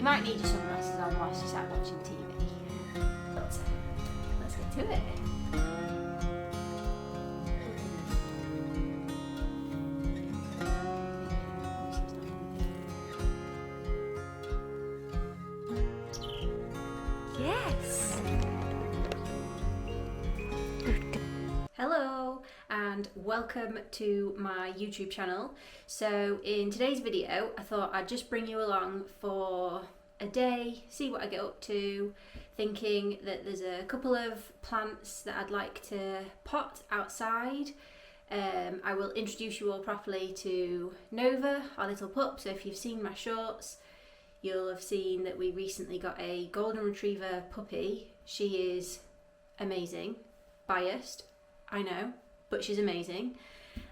You might need your sunglasses on whilst you're sat watching TV. But let's get to it. Yes! Hello and welcome to my YouTube channel. So in today's video I thought I'd just bring you along for a day, see what I get up to, thinking that there's a couple of plants that I'd like to pot outside. I will introduce you all properly to Nova, our little pup. So if you've seen my shorts, you'll have seen that we recently got a golden retriever puppy. She is amazing, biased, I know, but she's amazing.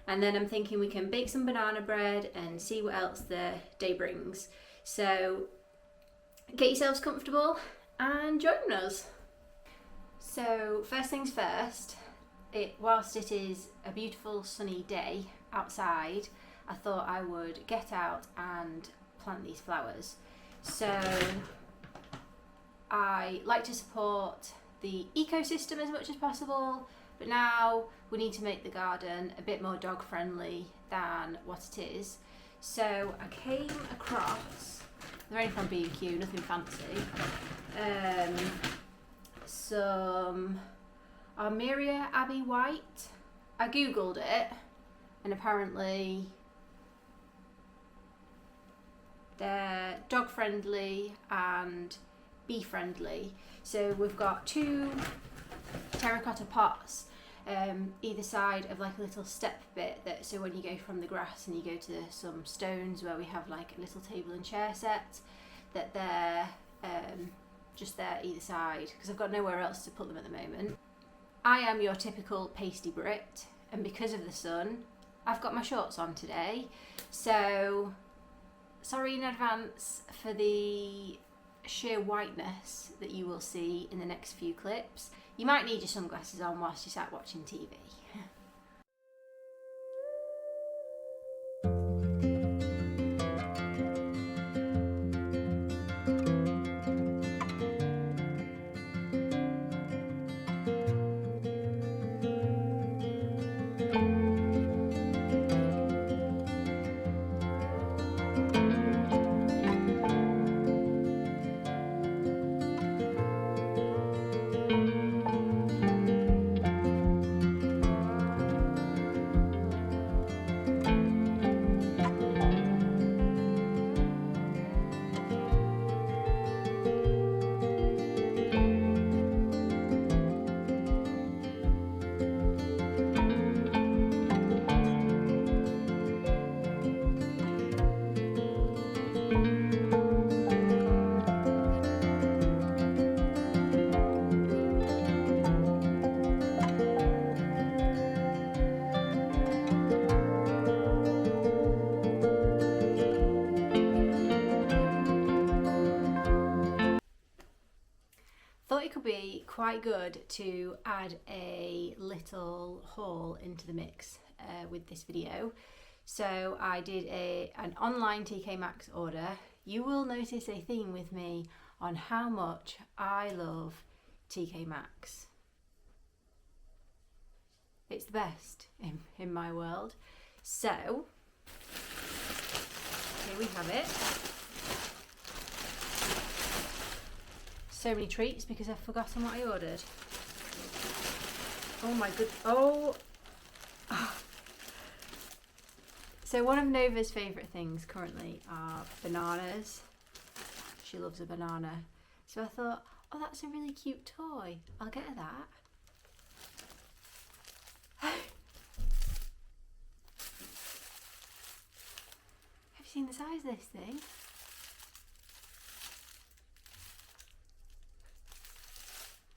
And then I'm thinking we can bake some banana bread and see what else the day brings. So get yourselves comfortable and join us. So first things first, whilst it is a beautiful sunny day outside, I thought I would get out and plant these flowers. So I like to support the ecosystem as much as possible, but now we need to make the garden a bit more dog friendly than what it is. So I came across, they're only from B&Q, nothing fancy, some Armeria Abbey White. I googled it and apparently they're dog friendly and bee friendly. So we've got two terracotta pots either side of like a little step bit, that so when you go from the grass and you go to some stones where we have like a little table and chair set, that they're just there either side, because I've got nowhere else to put them at the moment. I am your typical pasty Brit, and because of the sun I've got my shorts on today, so sorry in advance for the sheer whiteness that you will see in the next few clips. You might need your sunglasses on whilst you're sat watching TV. Thought it could be quite good to add a little haul into the mix with this video. So I did an online TK Maxx order. You will notice a theme with me on how much I love TK Maxx. It's the best in my world. So here we have it. So many treats because I've forgotten what I ordered. Oh my good, oh. So one of Nova's favourite things currently are bananas. She loves a banana. So I thought, oh, that's a really cute toy. I'll get her that. Have you seen the size of this thing?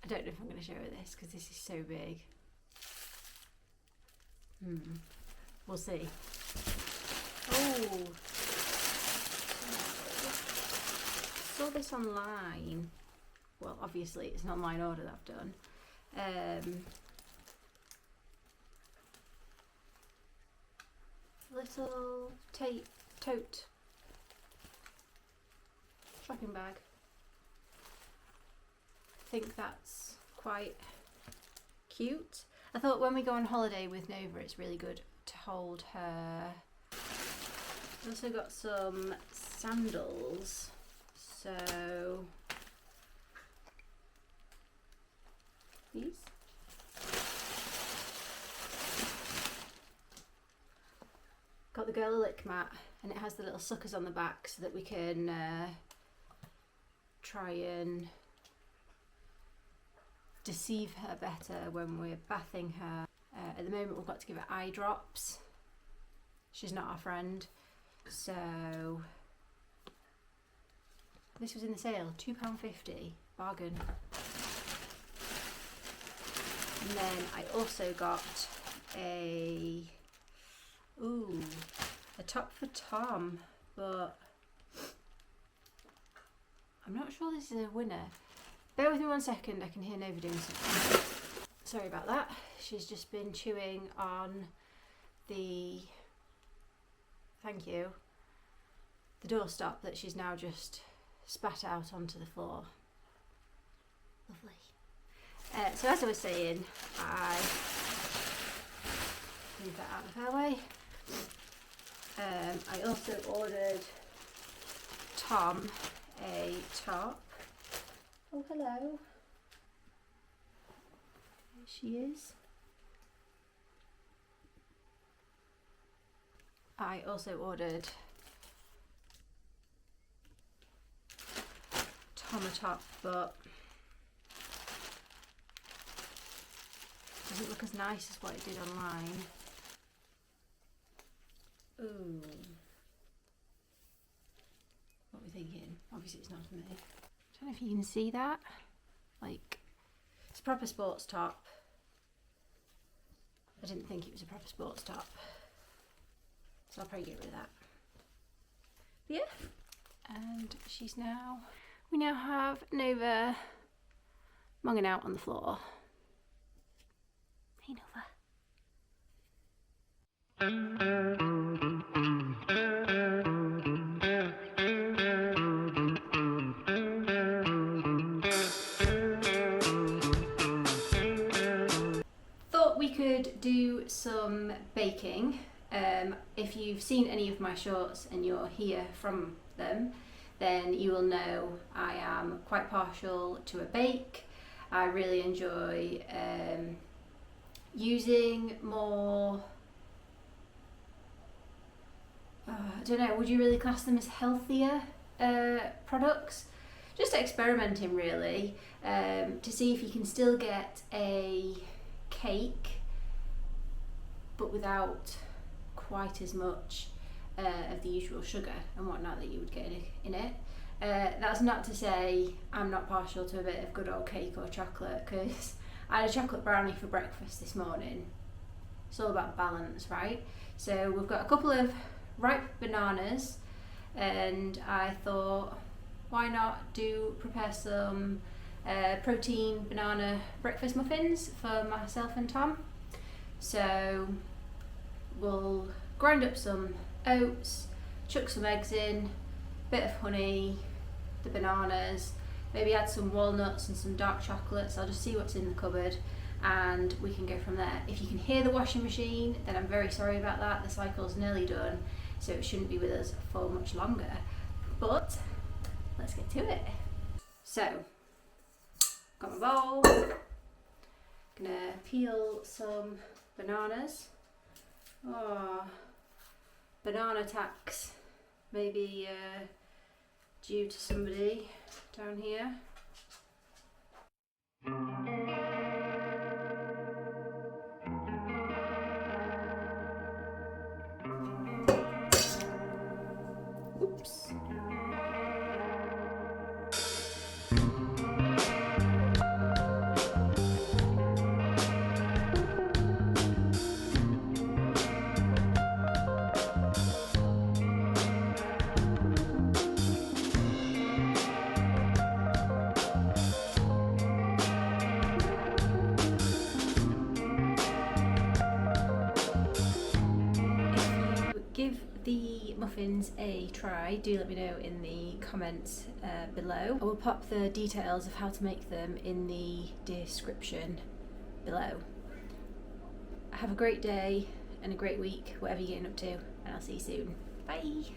I don't know if I'm going to show her this because this is so big. We'll see. Oh, saw this online. Well, obviously it's an online order that I've done. Little tote shopping bag. I think that's quite cute. I thought when we go on holiday with Nova, it's really good to hold her. I've also got some sandals, so these. Got the girl a lick mat, and it has the little suckers on the back so that we can try and deceive her better when we're bathing her. At the moment we've got to give her eye drops. She's not our friend. So this was in the sale, £2.50, bargain. And then I also got a top for Tom, but I'm not sure this is a winner. Bear with me 1 second, I can hear Nova doing something. Sorry about that. She's just been chewing on the, thank you, the doorstop that she's now just spat out onto the floor. Lovely. So as I was saying, I move that out of her way. I also ordered Tom a top. Oh, hello. There she is. I also ordered Tom a top, but it doesn't look as nice as what it did online. Ooh. What are we thinking? Obviously it's not for me. I don't know if you can see that. Like, it's a proper sports top. I didn't think it was a proper sports top. So I'll probably get rid of that. But yeah. And we now have Nova monging out on the floor. Hey Nova. Thought we could do some baking. If you've seen any of my shorts and you're here from them, then you will know I am quite partial to a bake. I really enjoy using more, I don't know, would you really class them as healthier products? Just experimenting really, to see if you can still get a cake but without quite as much of the usual sugar and whatnot that you would get in it. That's not to say I'm not partial to a bit of good old cake or chocolate, because I had a chocolate brownie for breakfast this morning. It's all about balance, right? So we've got a couple of ripe bananas, and I thought, why not prepare some protein banana breakfast muffins for myself and Tom. So we'll grind up some oats, chuck some eggs in, bit of honey, the bananas, maybe add some walnuts and some dark chocolates. I'll just see what's in the cupboard and we can go from there. If you can hear the washing machine, then I'm very sorry about that. The cycle's nearly done, so it shouldn't be with us for much longer. But let's get to it. So, got my bowl. Gonna peel some bananas. Oh, banana tax. Maybe due to somebody down here. Oops. Give the muffins a try, do let me know in the comments below. I will pop the details of how to make them in the description below. Have a great day and a great week, whatever you're getting up to, and I'll see you soon. Bye!